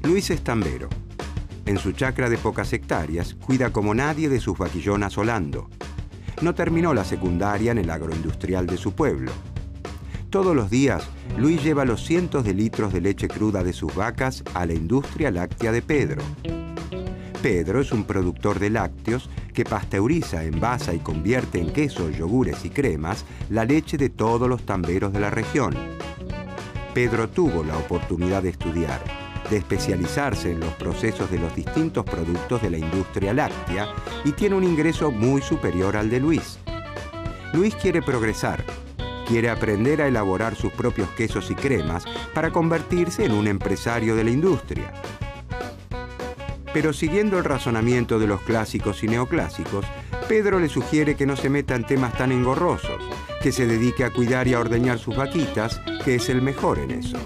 Luis es tambero. En su chacra de pocas hectáreas, cuida como nadie de sus vaquillonas Olando. No terminó la secundaria en el agroindustrial de su pueblo. Todos los días, Luis lleva los cientos de litros de leche cruda de sus vacas a la industria láctea de Pedro. Pedro es un productor de lácteos que pasteuriza, envasa y convierte en quesos, yogures y cremas la leche de todos los tamberos de la región. Pedro tuvo la oportunidad de estudiar, de especializarse en los procesos de los distintos productos de la industria láctea y tiene un ingreso muy superior al de Luis. Luis quiere progresar, quiere aprender a elaborar sus propios quesos y cremas para convertirse en un empresario de la industria. Pero siguiendo el razonamiento de los clásicos y neoclásicos, Pedro le sugiere que no se meta en temas tan engorrosos, que se dedique a cuidar y a ordeñar sus vaquitas, que es el mejor en eso,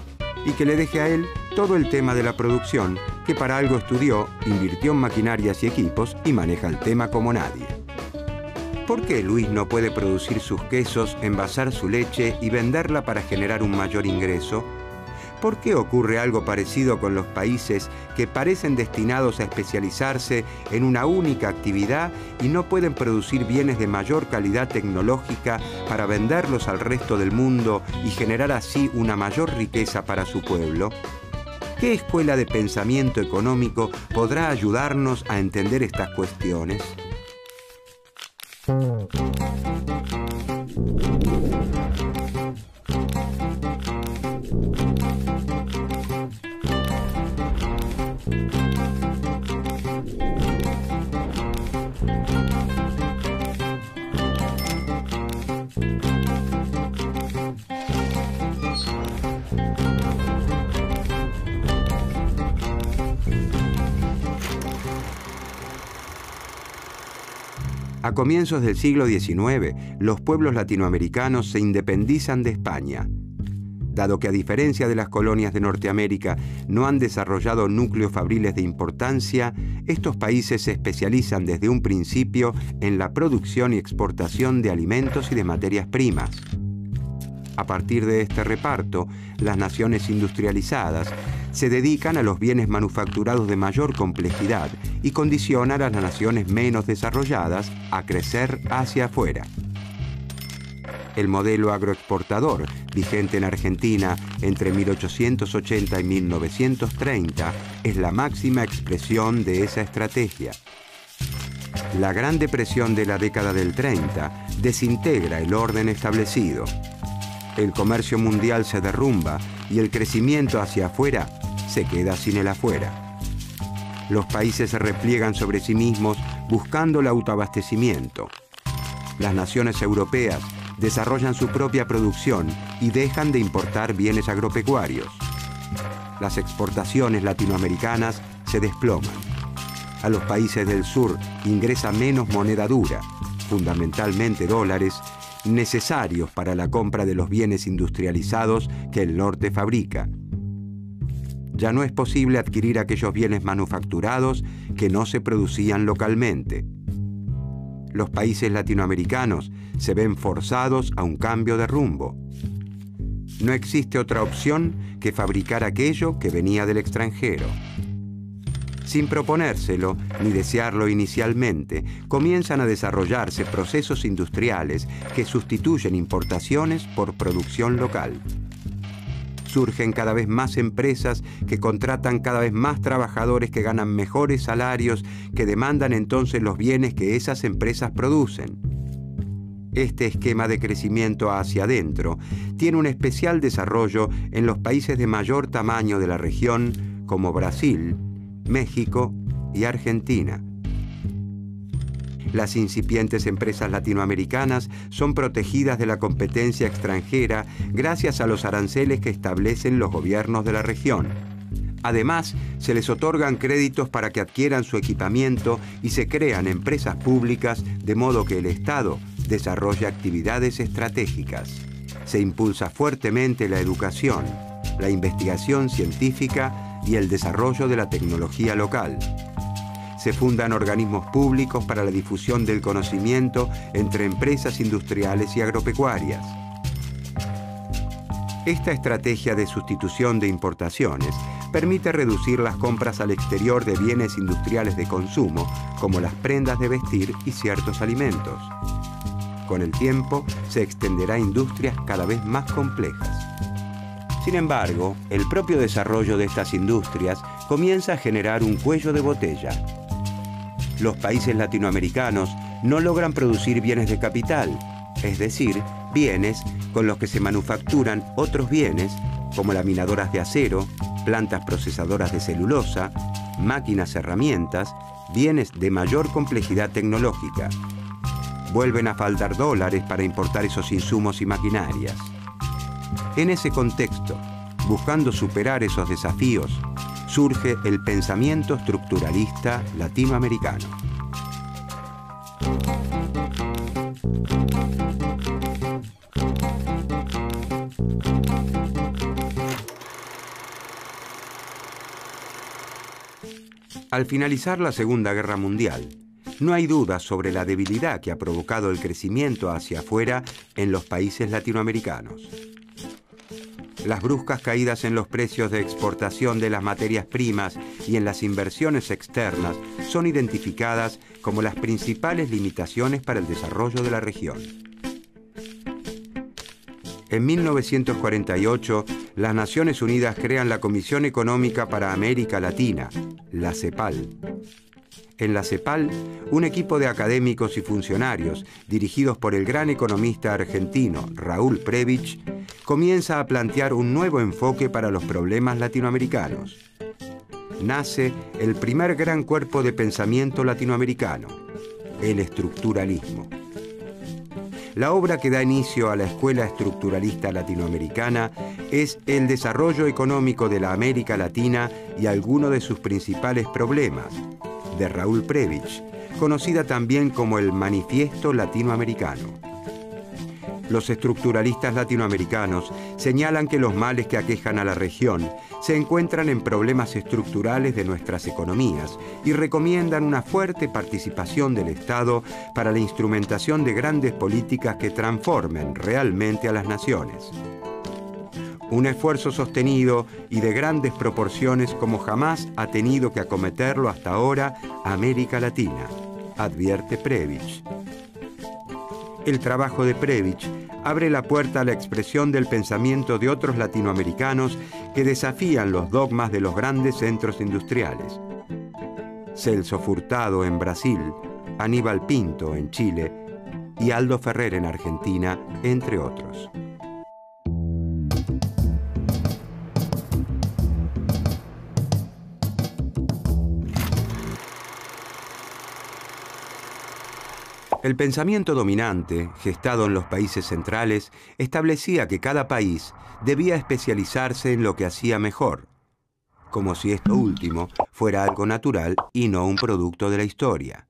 y que le deje a él todo el tema de la producción, que para algo estudió, invirtió en maquinarias y equipos y maneja el tema como nadie. ¿Por qué Luis no puede producir sus quesos, envasar su leche y venderla para generar un mayor ingreso? ¿Por qué ocurre algo parecido con los países que parecen destinados a especializarse en una única actividad y no pueden producir bienes de mayor calidad tecnológica para venderlos al resto del mundo y generar así una mayor riqueza para su pueblo? ¿Qué escuela de pensamiento económico podrá ayudarnos a entender estas cuestiones? A comienzos del siglo XIX, los pueblos latinoamericanos se independizan de España. Dado que a diferencia de las colonias de Norteamérica no han desarrollado núcleos fabriles de importancia, estos países se especializan desde un principio en la producción y exportación de alimentos y de materias primas. A partir de este reparto, las naciones industrializadas se dedican a los bienes manufacturados de mayor complejidad y condicionan a las naciones menos desarrolladas a crecer hacia afuera. El modelo agroexportador, vigente en Argentina entre 1880 y 1930, es la máxima expresión de esa estrategia. La Gran Depresión de la década del 30 desintegra el orden establecido. El comercio mundial se derrumba y el crecimiento hacia afuera se queda sin el afuera. Los países se repliegan sobre sí mismos buscando el autoabastecimiento. Las naciones europeas desarrollan su propia producción y dejan de importar bienes agropecuarios. Las exportaciones latinoamericanas se desploman. A los países del sur ingresa menos moneda dura, fundamentalmente dólares, necesarios para la compra de los bienes industrializados que el norte fabrica. Ya no es posible adquirir aquellos bienes manufacturados que no se producían localmente. Los países latinoamericanos se ven forzados a un cambio de rumbo. No existe otra opción que fabricar aquello que venía del extranjero. Sin proponérselo ni desearlo inicialmente, comienzan a desarrollarse procesos industriales que sustituyen importaciones por producción local. Surgen cada vez más empresas que contratan cada vez más trabajadores que ganan mejores salarios, que demandan entonces los bienes que esas empresas producen. Este esquema de crecimiento hacia adentro tiene un especial desarrollo en los países de mayor tamaño de la región, como Brasil, México y Argentina. Las incipientes empresas latinoamericanas son protegidas de la competencia extranjera gracias a los aranceles que establecen los gobiernos de la región. Además, se les otorgan créditos para que adquieran su equipamiento y se crean empresas públicas de modo que el Estado desarrolle actividades estratégicas. Se impulsa fuertemente la educación, la investigación científica y el desarrollo de la tecnología local. Se fundan organismos públicos para la difusión del conocimiento entre empresas industriales y agropecuarias. Esta estrategia de sustitución de importaciones permite reducir las compras al exterior de bienes industriales de consumo, como las prendas de vestir y ciertos alimentos. Con el tiempo, se extenderá a industrias cada vez más complejas. Sin embargo, el propio desarrollo de estas industrias comienza a generar un cuello de botella. Los países latinoamericanos no logran producir bienes de capital, es decir, bienes con los que se manufacturan otros bienes, como laminadoras de acero, plantas procesadoras de celulosa, máquinas, herramientas, bienes de mayor complejidad tecnológica. Vuelven a faltar dólares para importar esos insumos y maquinarias. En ese contexto, buscando superar esos desafíos, surge el pensamiento estructuralista latinoamericano. Al finalizar la Segunda Guerra Mundial, no hay duda sobre la debilidad que ha provocado el crecimiento hacia afuera en los países latinoamericanos. Las bruscas caídas en los precios de exportación de las materias primas y en las inversiones externas son identificadas como las principales limitaciones para el desarrollo de la región. En 1948, las Naciones Unidas crean la Comisión Económica para América Latina, la CEPAL. En la CEPAL, un equipo de académicos y funcionarios, dirigidos por el gran economista argentino Raúl Prebisch, comienza a plantear un nuevo enfoque para los problemas latinoamericanos. Nace el primer gran cuerpo de pensamiento latinoamericano, el estructuralismo. La obra que da inicio a la Escuela Estructuralista Latinoamericana es El desarrollo económico de la América Latina y algunos de sus principales problemas, de Raúl Prebisch, conocida también como el Manifiesto Latinoamericano. Los estructuralistas latinoamericanos señalan que los males que aquejan a la región se encuentran en problemas estructurales de nuestras economías y recomiendan una fuerte participación del Estado para la instrumentación de grandes políticas que transformen realmente a las naciones. Un esfuerzo sostenido y de grandes proporciones como jamás ha tenido que acometerlo hasta ahora América Latina, advierte Prebisch. El trabajo de Prebisch abre la puerta a la expresión del pensamiento de otros latinoamericanos que desafían los dogmas de los grandes centros industriales. Celso Furtado en Brasil, Aníbal Pinto en Chile y Aldo Ferrer en Argentina, entre otros. El pensamiento dominante, gestado en los países centrales, establecía que cada país debía especializarse en lo que hacía mejor, como si esto último fuera algo natural y no un producto de la historia.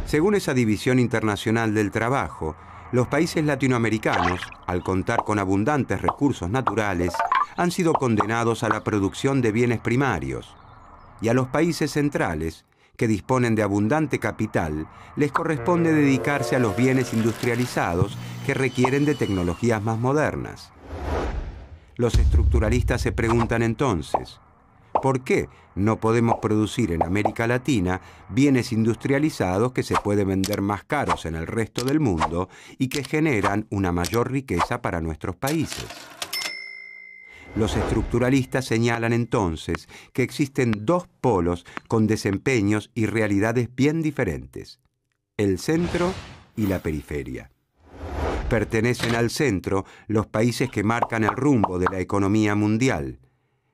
Según esa división internacional del trabajo, los países latinoamericanos, al contar con abundantes recursos naturales, han sido condenados a la producción de bienes primarios, y a los países centrales, que disponen de abundante capital, les corresponde dedicarse a los bienes industrializados que requieren de tecnologías más modernas. Los estructuralistas se preguntan entonces, ¿por qué no podemos producir en América Latina bienes industrializados que se pueden vender más caros en el resto del mundo y que generan una mayor riqueza para nuestros países? Los estructuralistas señalan entonces que existen dos polos con desempeños y realidades bien diferentes, el centro y la periferia. Pertenecen al centro los países que marcan el rumbo de la economía mundial,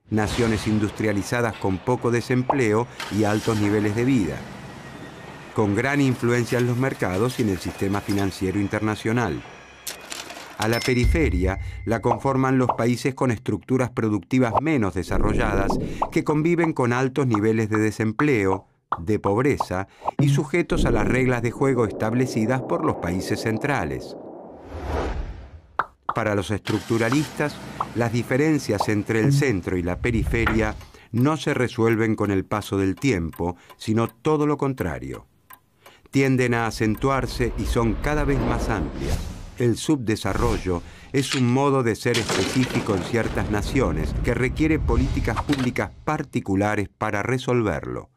naciones industrializadas con poco desempleo y altos niveles de vida, con gran influencia en los mercados y en el sistema financiero internacional. A la periferia la conforman los países con estructuras productivas menos desarrolladas que conviven con altos niveles de desempleo, de pobreza y sujetos a las reglas de juego establecidas por los países centrales. Para los estructuralistas, las diferencias entre el centro y la periferia no se resuelven con el paso del tiempo, sino todo lo contrario. Tienden a acentuarse y son cada vez más amplias. El subdesarrollo es un modo de ser específico en ciertas naciones que requiere políticas públicas particulares para resolverlo.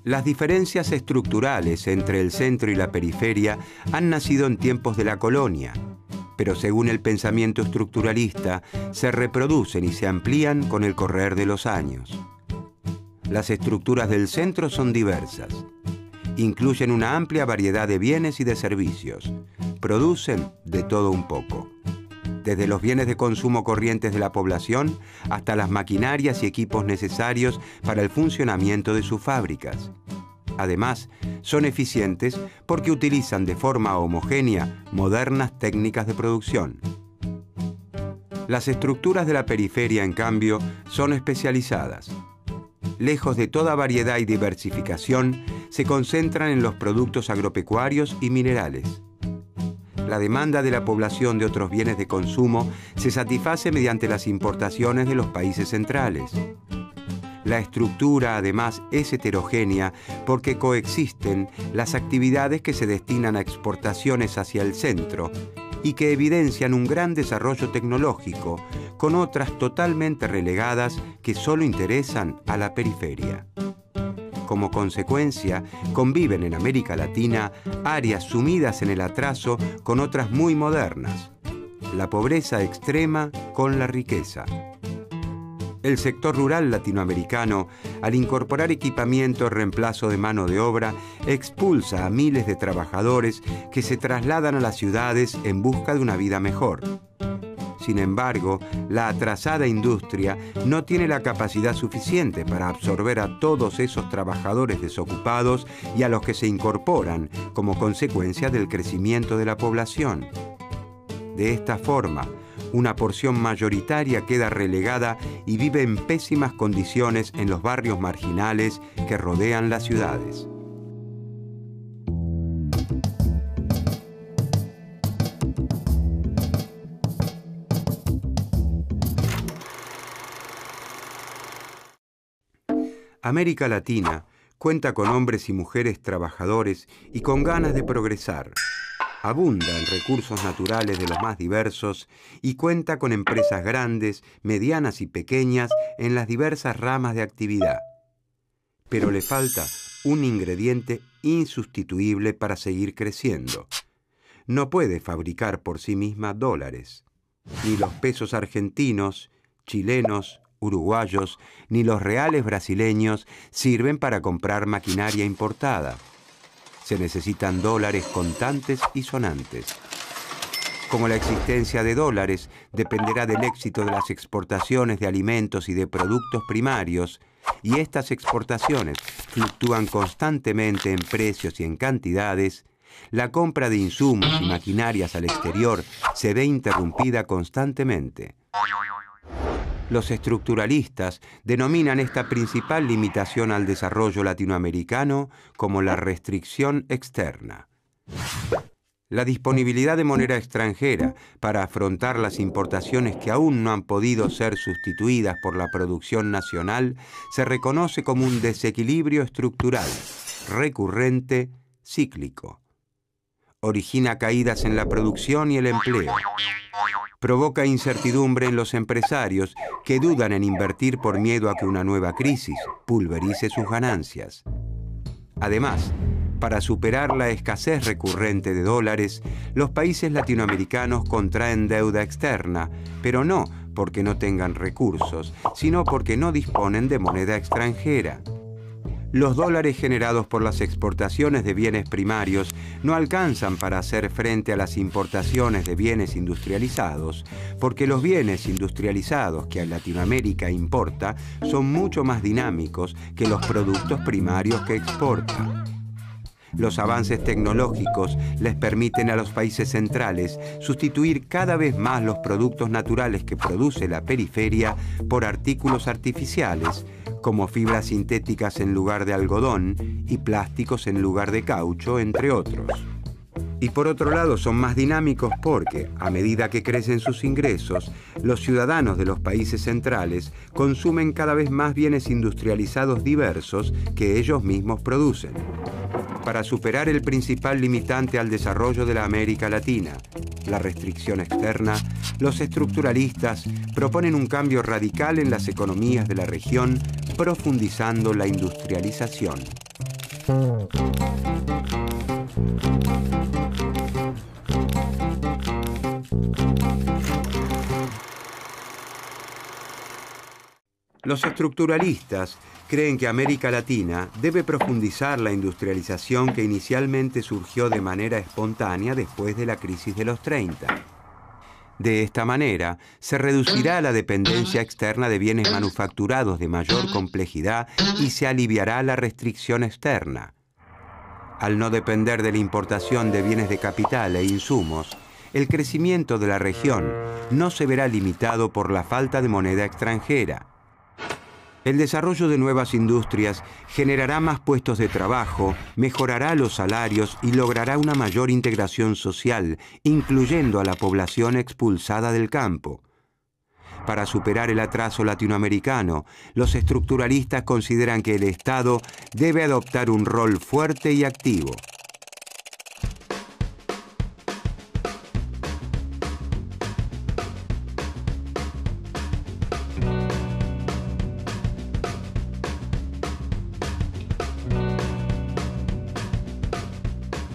Las diferencias estructurales entre el centro y la periferia han nacido en tiempos de la colonia, pero según el pensamiento estructuralista, se reproducen y se amplían con el correr de los años. Las estructuras del centro son diversas. Incluyen una amplia variedad de bienes y de servicios. Producen de todo un poco. Desde los bienes de consumo corrientes de la población hasta las maquinarias y equipos necesarios para el funcionamiento de sus fábricas. Además, son eficientes porque utilizan de forma homogénea modernas técnicas de producción. Las estructuras de la periferia, en cambio, son especializadas. Lejos de toda variedad y diversificación, se concentran en los productos agropecuarios y minerales. La demanda de la población de otros bienes de consumo se satisface mediante las importaciones de los países centrales. La estructura, además, es heterogénea porque coexisten las actividades que se destinan a exportaciones hacia el centro y que evidencian un gran desarrollo tecnológico, con otras totalmente relegadas que solo interesan a la periferia. Como consecuencia, conviven en América Latina áreas sumidas en el atraso con otras muy modernas. La pobreza extrema con la riqueza. El sector rural latinoamericano, al incorporar equipamiento en reemplazo de mano de obra, expulsa a miles de trabajadores que se trasladan a las ciudades en busca de una vida mejor. Sin embargo, la atrasada industria no tiene la capacidad suficiente para absorber a todos esos trabajadores desocupados y a los que se incorporan como consecuencia del crecimiento de la población. De esta forma, una porción mayoritaria queda relegada y vive en pésimas condiciones en los barrios marginales que rodean las ciudades. América Latina cuenta con hombres y mujeres trabajadores y con ganas de progresar. Abunda en recursos naturales de los más diversos y cuenta con empresas grandes, medianas y pequeñas en las diversas ramas de actividad. Pero le falta un ingrediente insustituible para seguir creciendo. No puede fabricar por sí misma dólares. Ni los pesos argentinos, chilenos, uruguayos, ni los reales brasileños sirven para comprar maquinaria importada. Se necesitan dólares contantes y sonantes. Como la existencia de dólares dependerá del éxito de las exportaciones de alimentos y de productos primarios, y estas exportaciones fluctúan constantemente en precios y en cantidades, la compra de insumos y maquinarias al exterior se ve interrumpida constantemente. Los estructuralistas denominan esta principal limitación al desarrollo latinoamericano como la restricción externa. La disponibilidad de moneda extranjera para afrontar las importaciones que aún no han podido ser sustituidas por la producción nacional se reconoce como un desequilibrio estructural, recurrente, cíclico. Origina caídas en la producción y el empleo. Provoca incertidumbre en los empresarios que dudan en invertir por miedo a que una nueva crisis pulverice sus ganancias. Además, para superar la escasez recurrente de dólares, los países latinoamericanos contraen deuda externa, pero no porque no tengan recursos, sino porque no disponen de moneda extranjera. Los dólares generados por las exportaciones de bienes primarios no alcanzan para hacer frente a las importaciones de bienes industrializados, porque los bienes industrializados que Latinoamérica importa son mucho más dinámicos que los productos primarios que exporta. Los avances tecnológicos les permiten a los países centrales sustituir cada vez más los productos naturales que produce la periferia por artículos artificiales, como fibras sintéticas en lugar de algodón y plásticos en lugar de caucho, entre otros. Y por otro lado son más dinámicos porque, a medida que crecen sus ingresos, los ciudadanos de los países centrales consumen cada vez más bienes industrializados diversos que ellos mismos producen. Para superar el principal limitante al desarrollo de la América Latina, la restricción externa, los estructuralistas proponen un cambio radical en las economías de la región, profundizando la industrialización. Los estructuralistas creen que América Latina debe profundizar la industrialización que inicialmente surgió de manera espontánea después de la crisis de los 30. De esta manera, se reducirá la dependencia externa de bienes manufacturados de mayor complejidad y se aliviará la restricción externa. Al no depender de la importación de bienes de capital e insumos, el crecimiento de la región no se verá limitado por la falta de moneda extranjera. El desarrollo de nuevas industrias generará más puestos de trabajo, mejorará los salarios y logrará una mayor integración social, incluyendo a la población expulsada del campo. Para superar el atraso latinoamericano, los estructuralistas consideran que el Estado debe adoptar un rol fuerte y activo.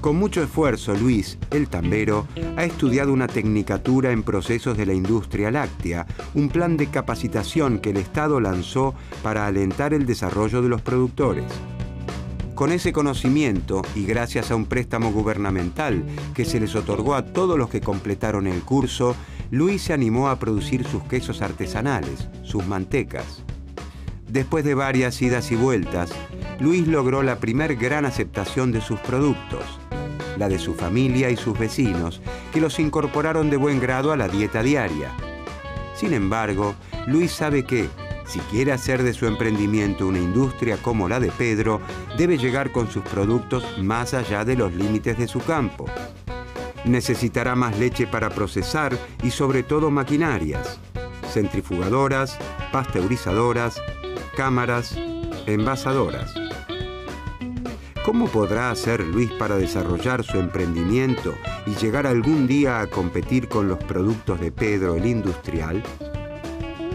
Con mucho esfuerzo, Luis, el tambero, ha estudiado una tecnicatura en procesos de la industria láctea, un plan de capacitación que el Estado lanzó para alentar el desarrollo de los productores. Con ese conocimiento, y gracias a un préstamo gubernamental que se les otorgó a todos los que completaron el curso, Luis se animó a producir sus quesos artesanales, sus mantecas. Después de varias idas y vueltas, Luis logró la primer gran aceptación de sus productos, la de su familia y sus vecinos, que los incorporaron de buen grado a la dieta diaria. Sin embargo, Luis sabe que, si quiere hacer de su emprendimiento una industria como la de Pedro, debe llegar con sus productos más allá de los límites de su campo. Necesitará más leche para procesar y sobre todo maquinarias, centrifugadoras, pasteurizadoras, cámaras, envasadoras. ¿Cómo podrá hacer Luis para desarrollar su emprendimiento y llegar algún día a competir con los productos de Pedro el Industrial?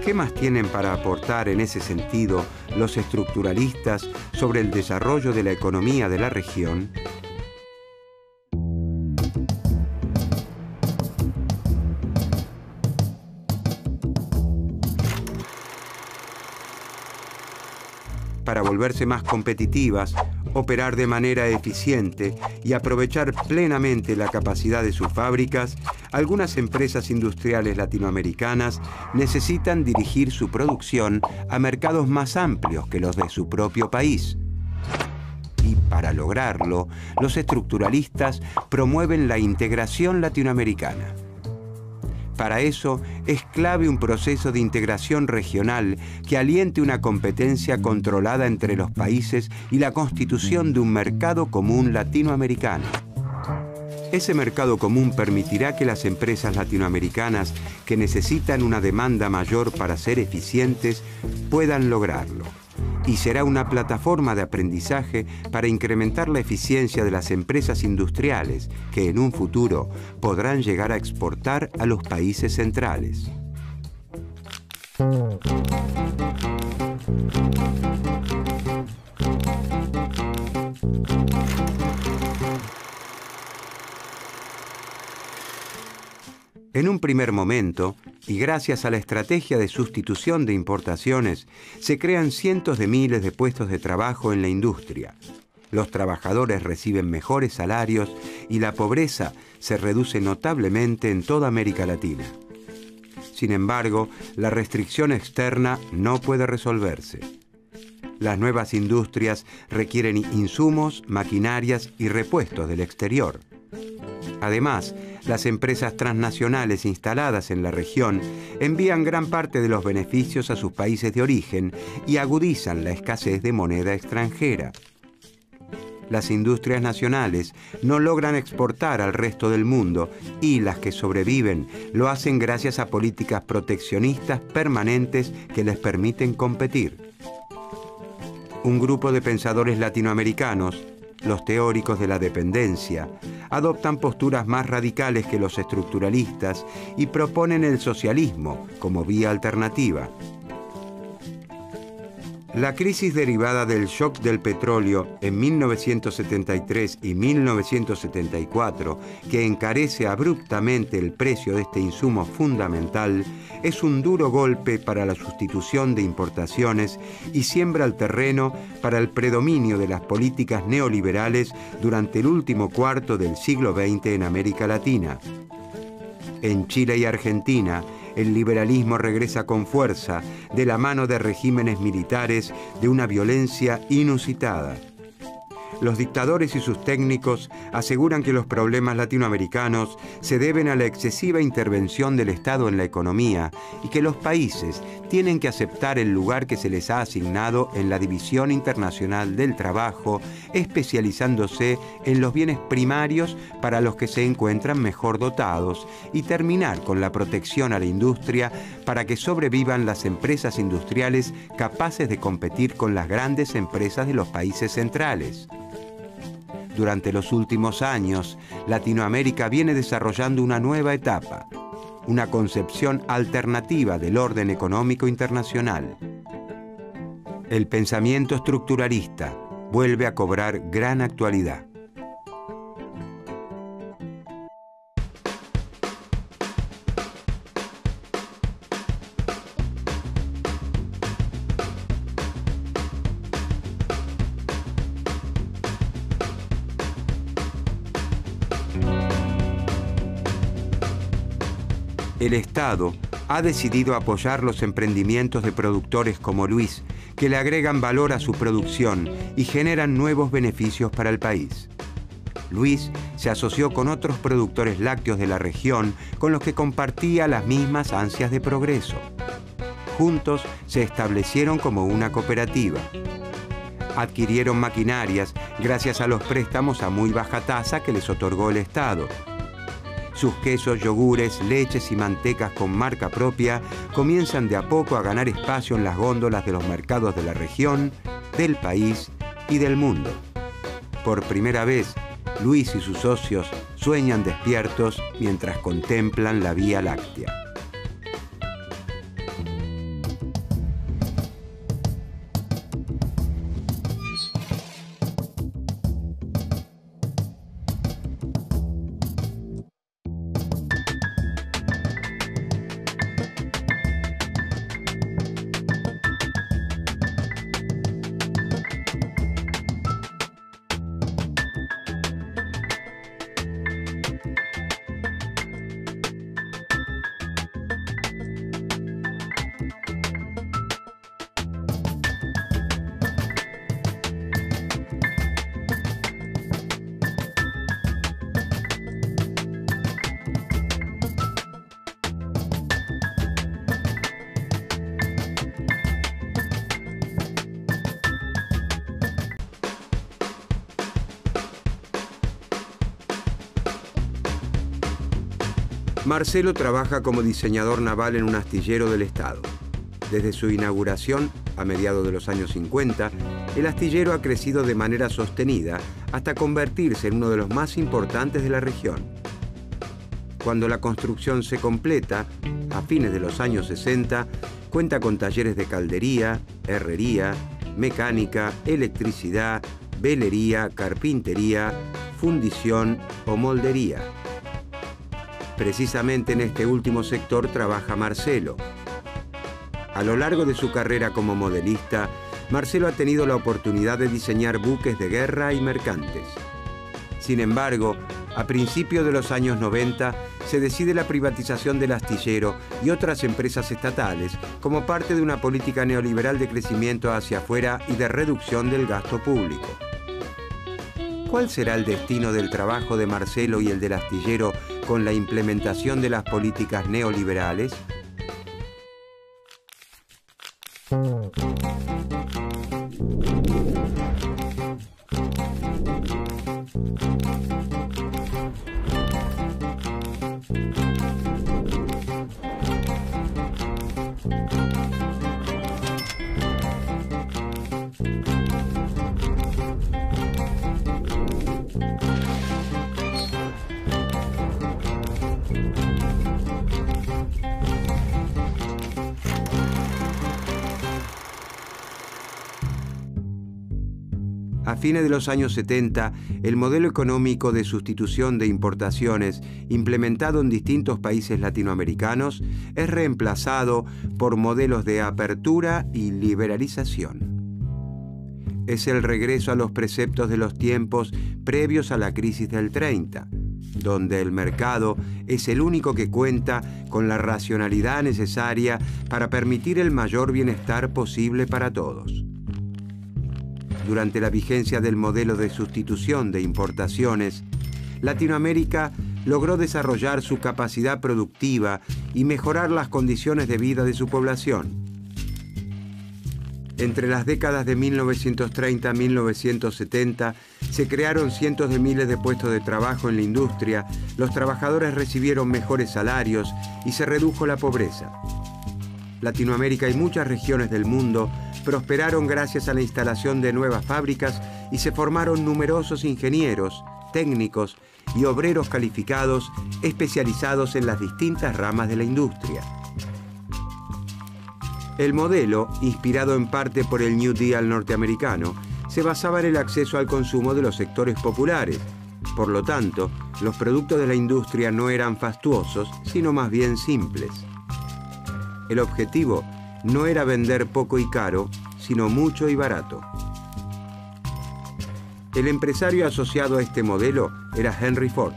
¿Qué más tienen para aportar en ese sentido los estructuralistas sobre el desarrollo de la economía de la región? Para volverse más competitivas, operar de manera eficiente y aprovechar plenamente la capacidad de sus fábricas, algunas empresas industriales latinoamericanas necesitan dirigir su producción a mercados más amplios que los de su propio país. Y para lograrlo, los estructuralistas promueven la integración latinoamericana. Para eso es clave un proceso de integración regional que aliente una competencia controlada entre los países y la constitución de un mercado común latinoamericano. Ese mercado común permitirá que las empresas latinoamericanas que necesitan una demanda mayor para ser eficientes puedan lograrlo. Y será una plataforma de aprendizaje para incrementar la eficiencia de las empresas industriales que en un futuro podrán llegar a exportar a los países centrales. En un primer momento, y gracias a la estrategia de sustitución de importaciones, se crean cientos de miles de puestos de trabajo en la industria. Los trabajadores reciben mejores salarios y la pobreza se reduce notablemente en toda América Latina. Sin embargo, la restricción externa no puede resolverse. Las nuevas industrias requieren insumos, maquinarias y repuestos del exterior. Además, las empresas transnacionales instaladas en la región envían gran parte de los beneficios a sus países de origen y agudizan la escasez de moneda extranjera. Las industrias nacionales no logran exportar al resto del mundo y las que sobreviven lo hacen gracias a políticas proteccionistas permanentes que les permiten competir. Un grupo de pensadores latinoamericanos, los teóricos de la dependencia, adoptan posturas más radicales que los estructuralistas y proponen el socialismo como vía alternativa. La crisis derivada del shock del petróleo en 1973 y 1974, que encarece abruptamente el precio de este insumo fundamental, es un duro golpe para la sustitución de importaciones y siembra el terreno para el predominio de las políticas neoliberales durante el último cuarto del siglo XX en América Latina. En Chile y Argentina, el liberalismo regresa con fuerza de la mano de regímenes militares de una violencia inusitada. Los dictadores y sus técnicos aseguran que los problemas latinoamericanos se deben a la excesiva intervención del Estado en la economía y que los países tienen que aceptar el lugar que se les ha asignado en la división internacional del trabajo, especializándose en los bienes primarios para los que se encuentran mejor dotados y terminar con la protección a la industria para que sobrevivan las empresas industriales capaces de competir con las grandes empresas de los países centrales. Durante los últimos años, Latinoamérica viene desarrollando una nueva etapa, una concepción alternativa del orden económico internacional. El pensamiento estructuralista vuelve a cobrar gran actualidad. El Estado ha decidido apoyar los emprendimientos de productores como Luis, que le agregan valor a su producción y generan nuevos beneficios para el país. Luis se asoció con otros productores lácteos de la región con los que compartía las mismas ansias de progreso. Juntos se establecieron como una cooperativa. Adquirieron maquinarias gracias a los préstamos a muy baja tasa que les otorgó el Estado. Sus quesos, yogures, leches y mantecas con marca propia comienzan de a poco a ganar espacio en las góndolas de los mercados de la región, del país y del mundo. Por primera vez, Luis y sus socios sueñan despiertos mientras contemplan la Vía Láctea. Marcelo trabaja como diseñador naval en un astillero del Estado. Desde su inauguración, a mediados de los años 50, el astillero ha crecido de manera sostenida hasta convertirse en uno de los más importantes de la región. Cuando la construcción se completa, a fines de los años 60, cuenta con talleres de caldería, herrería, mecánica, electricidad, velería, carpintería, fundición o moldería. Precisamente en este último sector trabaja Marcelo. A lo largo de su carrera como modelista, Marcelo ha tenido la oportunidad de diseñar buques de guerra y mercantes. Sin embargo, a principios de los años 90 se decide la privatización del astillero y otras empresas estatales como parte de una política neoliberal de crecimiento hacia afuera y de reducción del gasto público. ¿Cuál será el destino del trabajo de Marcelo y el del astillero con la implementación de las políticas neoliberales? A fines de los años 70, el modelo económico de sustitución de importaciones implementado en distintos países latinoamericanos es reemplazado por modelos de apertura y liberalización. Es el regreso a los preceptos de los tiempos previos a la crisis del 30, donde el mercado es el único que cuenta con la racionalidad necesaria para permitir el mayor bienestar posible para todos. Durante la vigencia del modelo de sustitución de importaciones, Latinoamérica logró desarrollar su capacidad productiva y mejorar las condiciones de vida de su población. Entre las décadas de 1930 a 1970 se crearon cientos de miles de puestos de trabajo en la industria, los trabajadores recibieron mejores salarios y se redujo la pobreza. Latinoamérica y muchas regiones del mundo prosperaron gracias a la instalación de nuevas fábricas y se formaron numerosos ingenieros, técnicos y obreros calificados especializados en las distintas ramas de la industria. El modelo, inspirado en parte por el New Deal norteamericano, se basaba en el acceso al consumo de los sectores populares. Por lo tanto, los productos de la industria no eran fastuosos, sino más bien simples. El objetivo no era vender poco y caro, sino mucho y barato. El empresario asociado a este modelo era Henry Ford.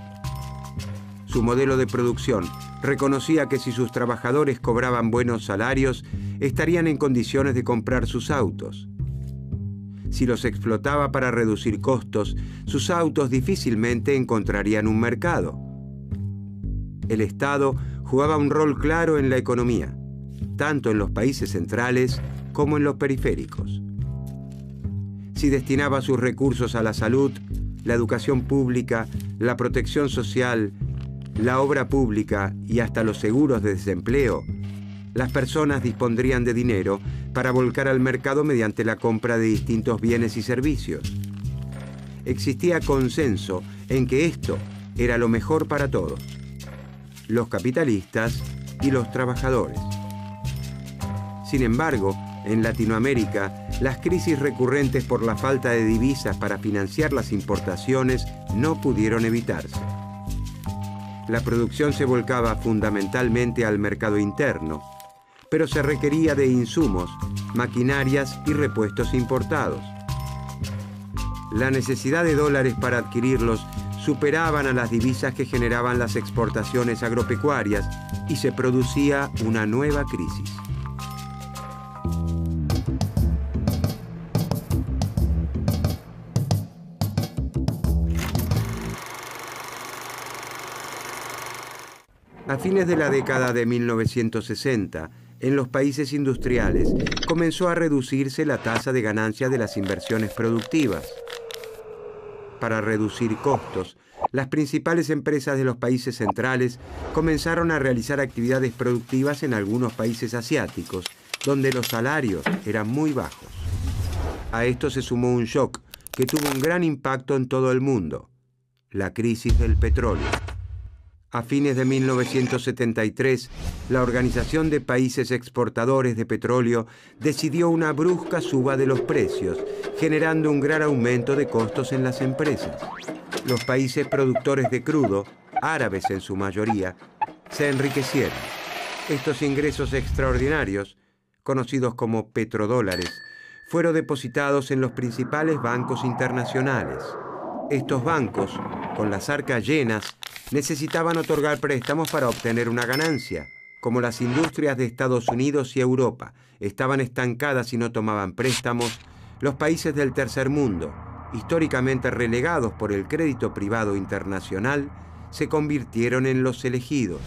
Su modelo de producción reconocía que si sus trabajadores cobraban buenos salarios, estarían en condiciones de comprar sus autos. Si los explotaba para reducir costos, sus autos difícilmente encontrarían un mercado. El Estado jugaba un rol claro en la economía, tanto en los países centrales como en los periféricos. Si destinaba sus recursos a la salud, la educación pública, la protección social, la obra pública y hasta los seguros de desempleo, las personas dispondrían de dinero para volcar al mercado mediante la compra de distintos bienes y servicios. Existía consenso en que esto era lo mejor para todos, los capitalistas y los trabajadores. Sin embargo, en Latinoamérica, las crisis recurrentes por la falta de divisas para financiar las importaciones no pudieron evitarse. La producción se volcaba fundamentalmente al mercado interno, pero se requería de insumos, maquinarias y repuestos importados. La necesidad de dólares para adquirirlos superaban a las divisas que generaban las exportaciones agropecuarias y se producía una nueva crisis. A fines de la década de 1960, en los países industriales, comenzó a reducirse la tasa de ganancia de las inversiones productivas. Para reducir costos, las principales empresas de los países centrales comenzaron a realizar actividades productivas en algunos países asiáticos, donde los salarios eran muy bajos. A esto se sumó un shock que tuvo un gran impacto en todo el mundo: la crisis del petróleo. A fines de 1973, la Organización de Países Exportadores de Petróleo decidió una brusca suba de los precios, generando un gran aumento de costos en las empresas. Los países productores de crudo, árabes en su mayoría, se enriquecieron. Estos ingresos extraordinarios, conocidos como petrodólares, fueron depositados en los principales bancos internacionales. Estos bancos, con las arcas llenas, necesitaban otorgar préstamos para obtener una ganancia. Como las industrias de Estados Unidos y Europa estaban estancadas y no tomaban préstamos, los países del tercer mundo, históricamente relegados por el crédito privado internacional, se convirtieron en los elegidos.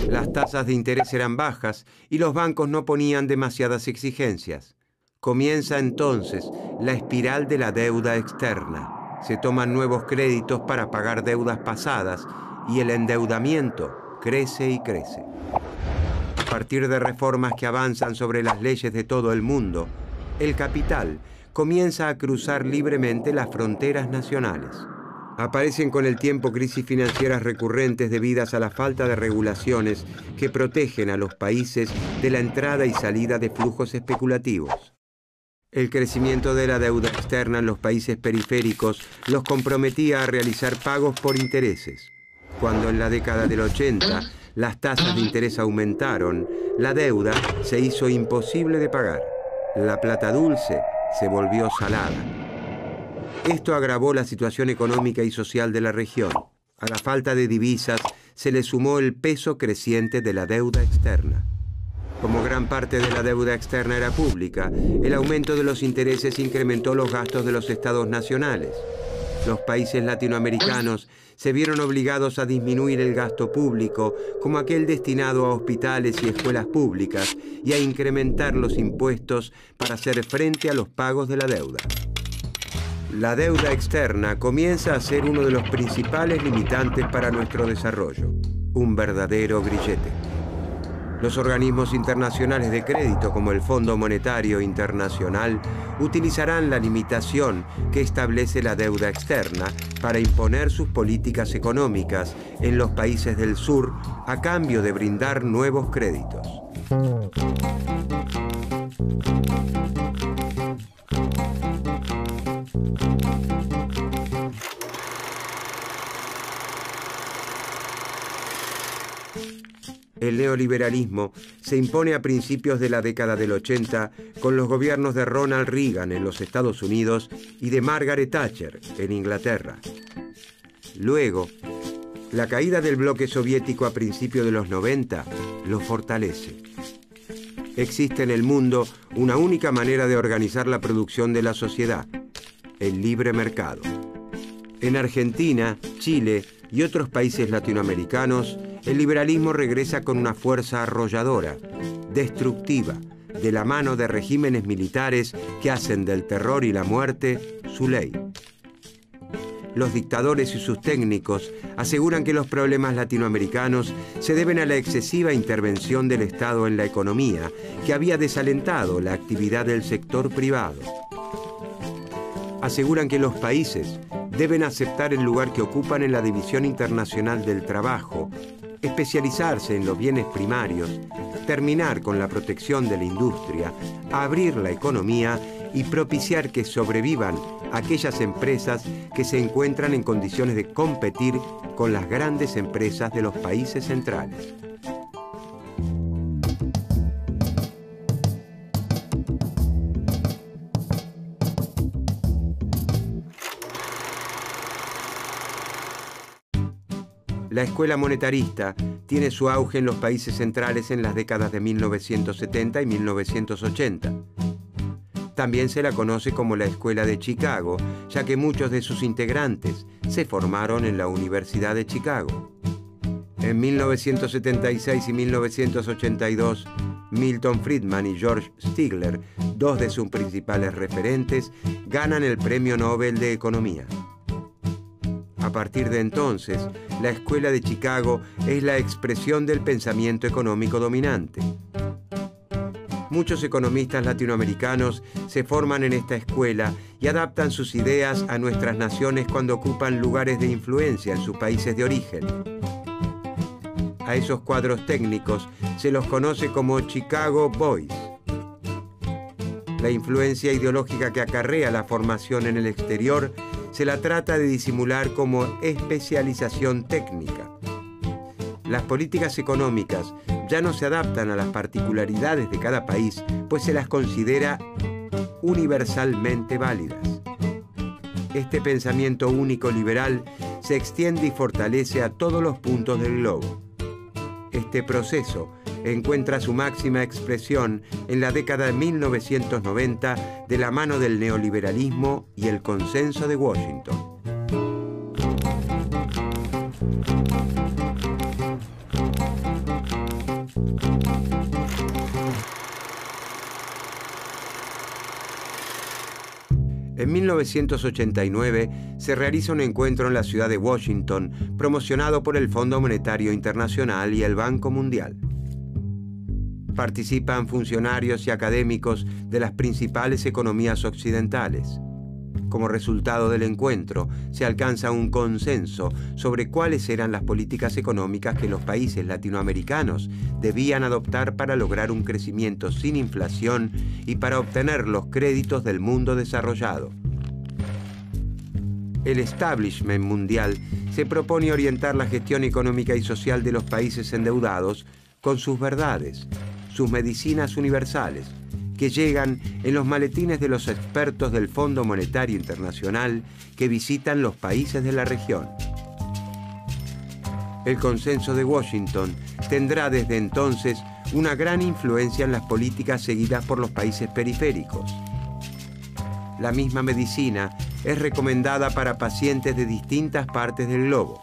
Las tasas de interés eran bajas y los bancos no ponían demasiadas exigencias. Comienza entonces la espiral de la deuda externa. Se toman nuevos créditos para pagar deudas pasadas y el endeudamiento crece y crece. A partir de reformas que avanzan sobre las leyes de todo el mundo, el capital comienza a cruzar libremente las fronteras nacionales. Aparecen con el tiempo crisis financieras recurrentes debidas a la falta de regulaciones que protegen a los países de la entrada y salida de flujos especulativos. El crecimiento de la deuda externa en los países periféricos los comprometía a realizar pagos por intereses. Cuando en la década del 80 las tasas de interés aumentaron, la deuda se hizo imposible de pagar. La plata dulce se volvió salada. Esto agravó la situación económica y social de la región. A la falta de divisas se le sumó el peso creciente de la deuda externa. Como gran parte de la deuda externa era pública, el aumento de los intereses incrementó los gastos de los estados nacionales. Los países latinoamericanos se vieron obligados a disminuir el gasto público, como aquel destinado a hospitales y escuelas públicas, y a incrementar los impuestos para hacer frente a los pagos de la deuda. La deuda externa comienza a ser uno de los principales limitantes para nuestro desarrollo, un verdadero grillete. Los organismos internacionales de crédito, como el Fondo Monetario Internacional, utilizarán la limitación que establece la deuda externa para imponer sus políticas económicas en los países del sur a cambio de brindar nuevos créditos. El neoliberalismo se impone a principios de la década del 80 con los gobiernos de Ronald Reagan en los Estados Unidos y de Margaret Thatcher en Inglaterra. Luego, la caída del bloque soviético a principios de los 90 lo fortalece. Existe en el mundo una única manera de organizar la producción de la sociedad: el libre mercado. En Argentina, Chile y otros países latinoamericanos, el liberalismo regresa con una fuerza arrolladora, destructiva, de la mano de regímenes militares que hacen del terror y la muerte su ley. Los dictadores y sus técnicos aseguran que los problemas latinoamericanos se deben a la excesiva intervención del Estado en la economía, que había desalentado la actividad del sector privado. Aseguran que los países deben aceptar el lugar que ocupan en la División Internacional del Trabajo, especializarse en los bienes primarios, terminar con la protección de la industria, abrir la economía y propiciar que sobrevivan aquellas empresas que se encuentran en condiciones de competir con las grandes empresas de los países centrales. La escuela monetarista tiene su auge en los países centrales en las décadas de 1970 y 1980. También se la conoce como la Escuela de Chicago, ya que muchos de sus integrantes se formaron en la Universidad de Chicago. En 1976 y 1982, Milton Friedman y George Stigler, dos de sus principales referentes, ganan el Premio Nobel de Economía. A partir de entonces, la Escuela de Chicago es la expresión del pensamiento económico dominante. Muchos economistas latinoamericanos se forman en esta escuela y adaptan sus ideas a nuestras naciones cuando ocupan lugares de influencia en sus países de origen. A esos cuadros técnicos se los conoce como Chicago Boys. La influencia ideológica que acarrea la formación en el exterior se la trata de disimular como especialización técnica. Las políticas económicas ya no se adaptan a las particularidades de cada país, pues se las considera universalmente válidas. Este pensamiento único liberal se extiende y fortalece a todos los puntos del globo. Este proceso encuentra su máxima expresión en la década de 1990 de la mano del neoliberalismo y el consenso de Washington. En 1989 se realiza un encuentro en la ciudad de Washington promocionado por el Fondo Monetario Internacional y el Banco Mundial. Participan funcionarios y académicos de las principales economías occidentales. Como resultado del encuentro, se alcanza un consenso sobre cuáles eran las políticas económicas que los países latinoamericanos debían adoptar para lograr un crecimiento sin inflación y para obtener los créditos del mundo desarrollado. El establishment mundial se propone orientar la gestión económica y social de los países endeudados con sus verdades, sus medicinas universales, que llegan en los maletines de los expertos del Fondo Monetario Internacional que visitan los países de la región. El consenso de Washington tendrá desde entonces una gran influencia en las políticas seguidas por los países periféricos. La misma medicina es recomendada para pacientes de distintas partes del globo.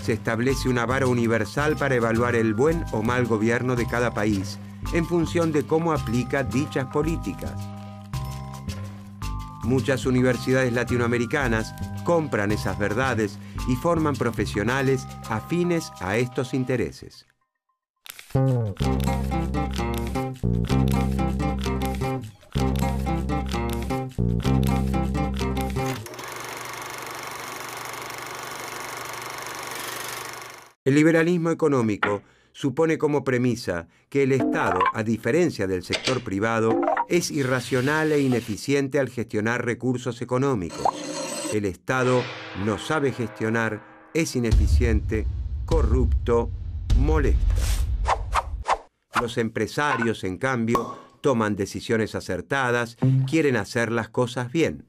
Se establece una vara universal para evaluar el buen o mal gobierno de cada país en función de cómo aplica dichas políticas. Muchas universidades latinoamericanas compran esas verdades y forman profesionales afines a estos intereses. El liberalismo económico supone como premisa que el Estado, a diferencia del sector privado, es irracional e ineficiente al gestionar recursos económicos. El Estado no sabe gestionar, es ineficiente, corrupto, molesta. Los empresarios, en cambio, toman decisiones acertadas, quieren hacer las cosas bien.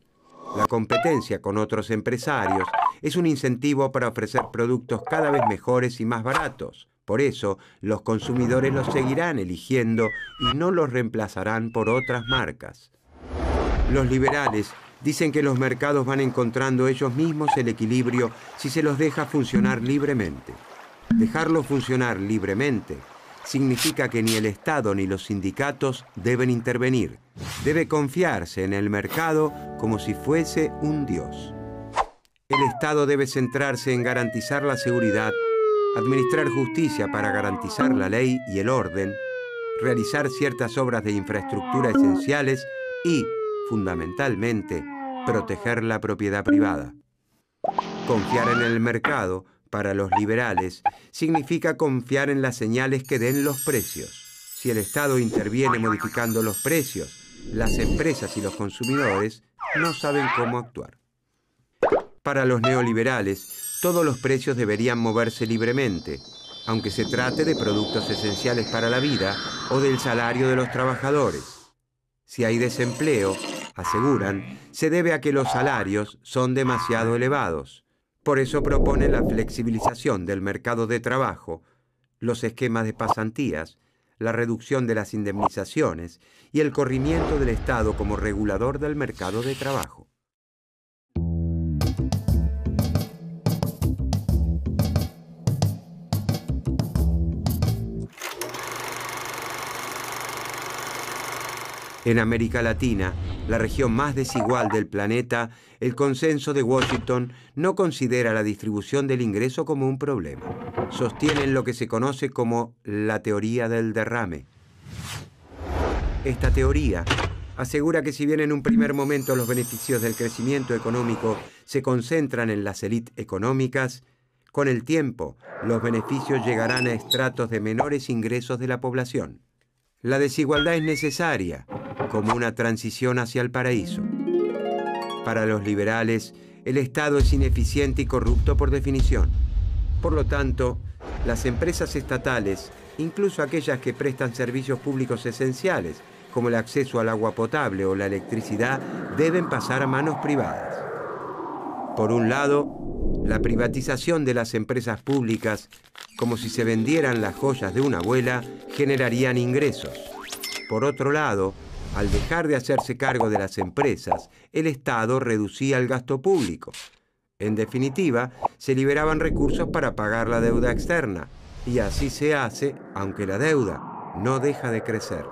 La competencia con otros empresarios es un incentivo para ofrecer productos cada vez mejores y más baratos. Por eso, los consumidores los seguirán eligiendo y no los reemplazarán por otras marcas. Los liberales dicen que los mercados van encontrando ellos mismos el equilibrio si se los deja funcionar libremente. Dejarlos funcionar libremente significa que ni el Estado ni los sindicatos deben intervenir. Debe confiarse en el mercado como si fuese un dios. El Estado debe centrarse en garantizar la seguridad, administrar justicia para garantizar la ley y el orden, realizar ciertas obras de infraestructura esenciales y, fundamentalmente, proteger la propiedad privada. Confiar en el mercado, para los liberales, significa confiar en las señales que den los precios. Si el Estado interviene modificando los precios, las empresas y los consumidores no saben cómo actuar. Para los neoliberales, todos los precios deberían moverse libremente, aunque se trate de productos esenciales para la vida o del salario de los trabajadores. Si hay desempleo, aseguran, se debe a que los salarios son demasiado elevados. Por eso propone la flexibilización del mercado de trabajo, los esquemas de pasantías, la reducción de las indemnizaciones y el corrimiento del Estado como regulador del mercado de trabajo. En América Latina, la región más desigual del planeta, el consenso de Washington no considera la distribución del ingreso como un problema. Sostienen lo que se conoce como la teoría del derrame. Esta teoría asegura que si bien en un primer momento los beneficios del crecimiento económico se concentran en las élites económicas, con el tiempo los beneficios llegarán a estratos de menores ingresos de la población. La desigualdad es necesaria como una transición hacia el paraíso. Para los liberales, el Estado es ineficiente y corrupto por definición. Por lo tanto, las empresas estatales, incluso aquellas que prestan servicios públicos esenciales, como el acceso al agua potable o la electricidad, deben pasar a manos privadas. Por un lado, la privatización de las empresas públicas, como si se vendieran las joyas de una abuela, generarían ingresos. Por otro lado, al dejar de hacerse cargo de las empresas, el Estado reducía el gasto público. En definitiva, se liberaban recursos para pagar la deuda externa, y así se hace, aunque la deuda no deja de crecer.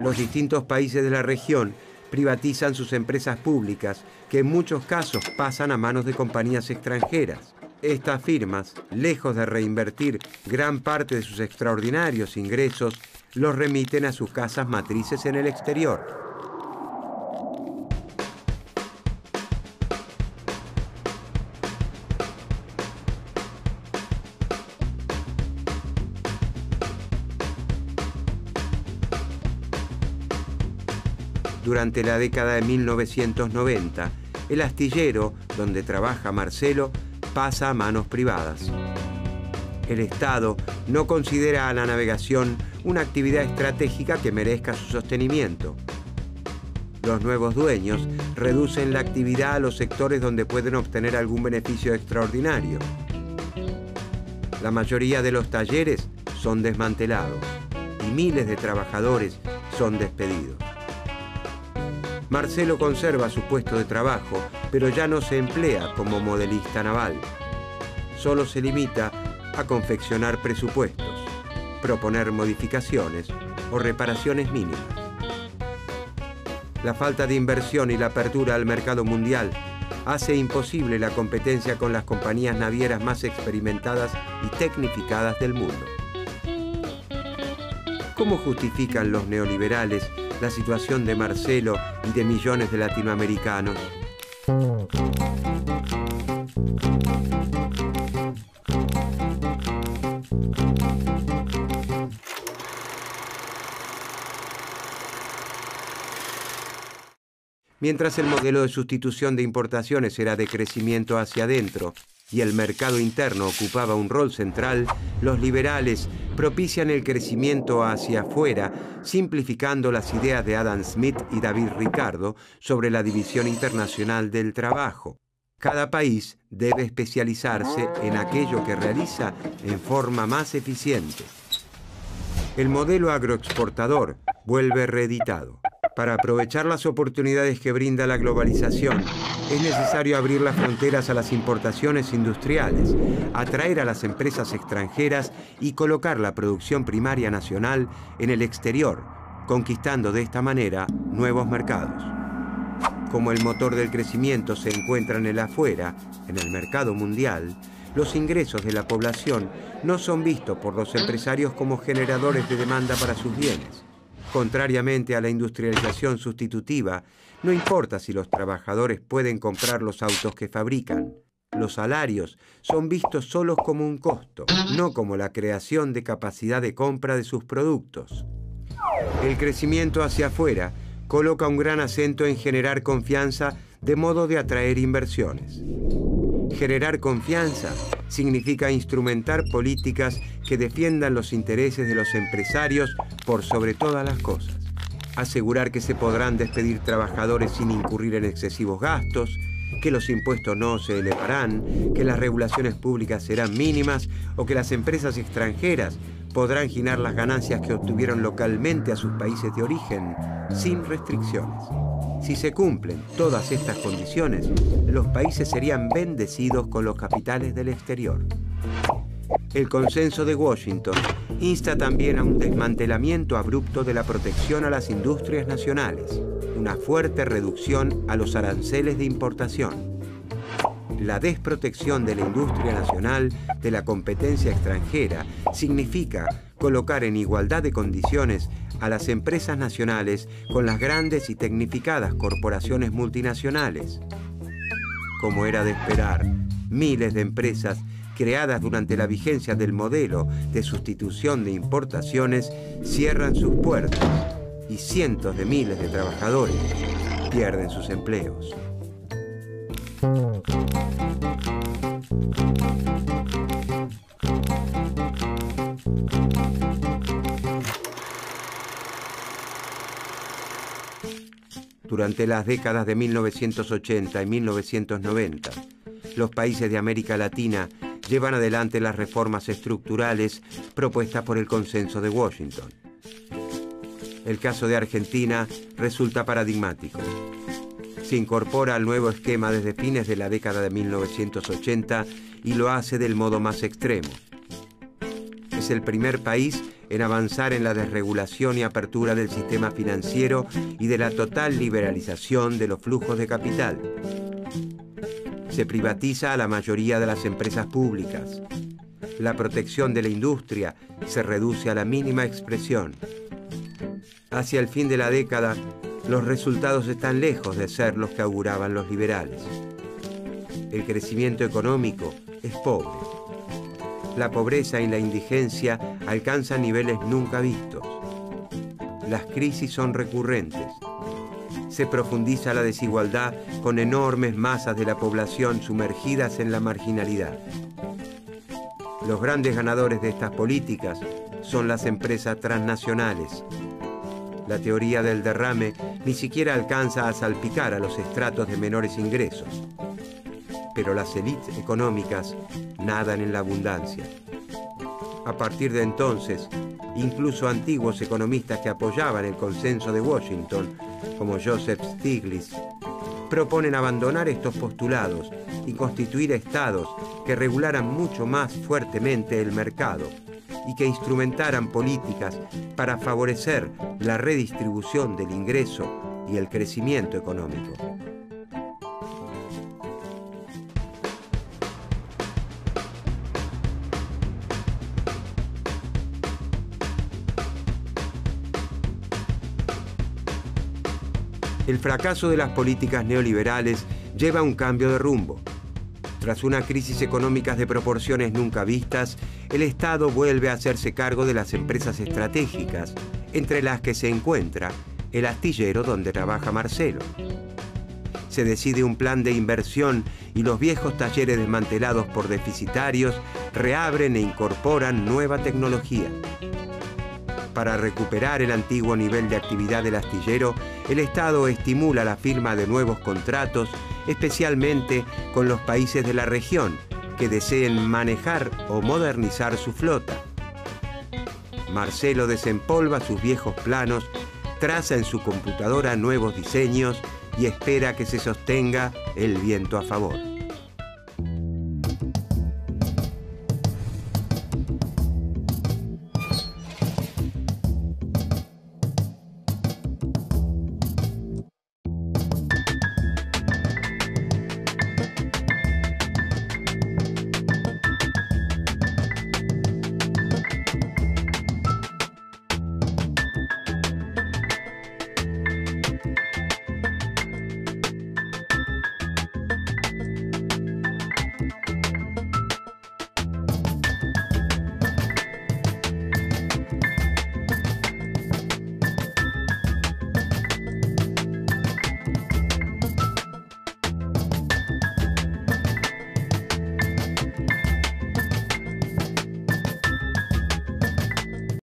Los distintos países de la región privatizan sus empresas públicas, que en muchos casos pasan a manos de compañías extranjeras. Estas firmas, lejos de reinvertir gran parte de sus extraordinarios ingresos, los remiten a sus casas matrices en el exterior. Durante la década de 1990, el astillero donde trabaja Marcelo pasa a manos privadas. El Estado no considera a la navegación una actividad estratégica que merezca su sostenimiento. Los nuevos dueños reducen la actividad a los sectores donde pueden obtener algún beneficio extraordinario. La mayoría de los talleres son desmantelados y miles de trabajadores son despedidos. Marcelo conserva su puesto de trabajo, pero ya no se emplea como modelista naval. Solo se limita a confeccionar presupuestos, proponer modificaciones o reparaciones mínimas. La falta de inversión y la apertura al mercado mundial hace imposible la competencia con las compañías navieras más experimentadas y tecnificadas del mundo. ¿Cómo justifican los neoliberales la situación de Marcelo y de millones de latinoamericanos? Mientras el modelo de sustitución de importaciones era de crecimiento hacia adentro y el mercado interno ocupaba un rol central, los liberales propician el crecimiento hacia afuera, simplificando las ideas de Adam Smith y David Ricardo sobre la división internacional del trabajo. Cada país debe especializarse en aquello que realiza en forma más eficiente. El modelo agroexportador vuelve reeditado. Para aprovechar las oportunidades que brinda la globalización, es necesario abrir las fronteras a las importaciones industriales, atraer a las empresas extranjeras y colocar la producción primaria nacional en el exterior, conquistando de esta manera nuevos mercados. Como el motor del crecimiento se encuentra en el afuera, en el mercado mundial, los ingresos de la población no son vistos por los empresarios como generadores de demanda para sus bienes. Contrariamente a la industrialización sustitutiva, no importa si los trabajadores pueden comprar los autos que fabrican. Los salarios son vistos solos como un costo, no como la creación de capacidad de compra de sus productos. El crecimiento hacia afuera coloca un gran acento en generar confianza de modo de atraer inversiones. Generar confianza significa instrumentar políticas que defiendan los intereses de los empresarios por sobre todas las cosas. Asegurar que se podrán despedir trabajadores sin incurrir en excesivos gastos, que los impuestos no se elevarán, que las regulaciones públicas serán mínimas o que las empresas extranjeras podrán girar las ganancias que obtuvieron localmente a sus países de origen sin restricciones. Si se cumplen todas estas condiciones, los países serían bendecidos con los capitales del exterior. El Consenso de Washington insta también a un desmantelamiento abrupto de la protección a las industrias nacionales, una fuerte reducción a los aranceles de importación. La desprotección de la industria nacional de la competencia extranjera significa colocar en igualdad de condiciones a las empresas nacionales con las grandes y tecnificadas corporaciones multinacionales. Como era de esperar, miles de empresas creadas durante la vigencia del modelo de sustitución de importaciones cierran sus puertas y cientos de miles de trabajadores pierden sus empleos. Durante las décadas de 1980 y 1990, los países de América Latina llevan adelante las reformas estructurales propuestas por el Consenso de Washington. El caso de Argentina resulta paradigmático. Se incorpora al nuevo esquema desde fines de la década de 1980 y lo hace del modo más extremo. Es el primer país en avanzar en la desregulación y apertura del sistema financiero y de la total liberalización de los flujos de capital. Se privatiza a la mayoría de las empresas públicas. La protección de la industria se reduce a la mínima expresión. Hacia el fin de la década, los resultados están lejos de ser los que auguraban los liberales. El crecimiento económico es pobre. La pobreza y la indigencia alcanzan niveles nunca vistos. Las crisis son recurrentes. se profundiza la desigualdad con enormes masas de la población sumergidas en la marginalidad. Los grandes ganadores de estas políticas son las empresas transnacionales. La teoría del derrame ni siquiera alcanza a salpicar a los estratos de menores ingresos. Pero las élites económicas nadan en la abundancia. A partir de entonces, incluso antiguos economistas que apoyaban el consenso de Washington, como Joseph Stiglitz, proponen abandonar estos postulados y constituir estados que regularan mucho más fuertemente el mercado y que instrumentaran políticas para favorecer la redistribución del ingreso y el crecimiento económico. El fracaso de las políticas neoliberales lleva a un cambio de rumbo. Tras una crisis económica de proporciones nunca vistas, el Estado vuelve a hacerse cargo de las empresas estratégicas, entre las que se encuentra el astillero donde trabaja Marcelo. Se decide un plan de inversión y los viejos talleres desmantelados por deficitarios reabren e incorporan nueva tecnología. Para recuperar el antiguo nivel de actividad del astillero, el Estado estimula la firma de nuevos contratos, especialmente con los países de la región que deseen manejar o modernizar su flota. Marcelo desempolva sus viejos planos, traza en su computadora nuevos diseños y espera que se sostenga el viento a favor.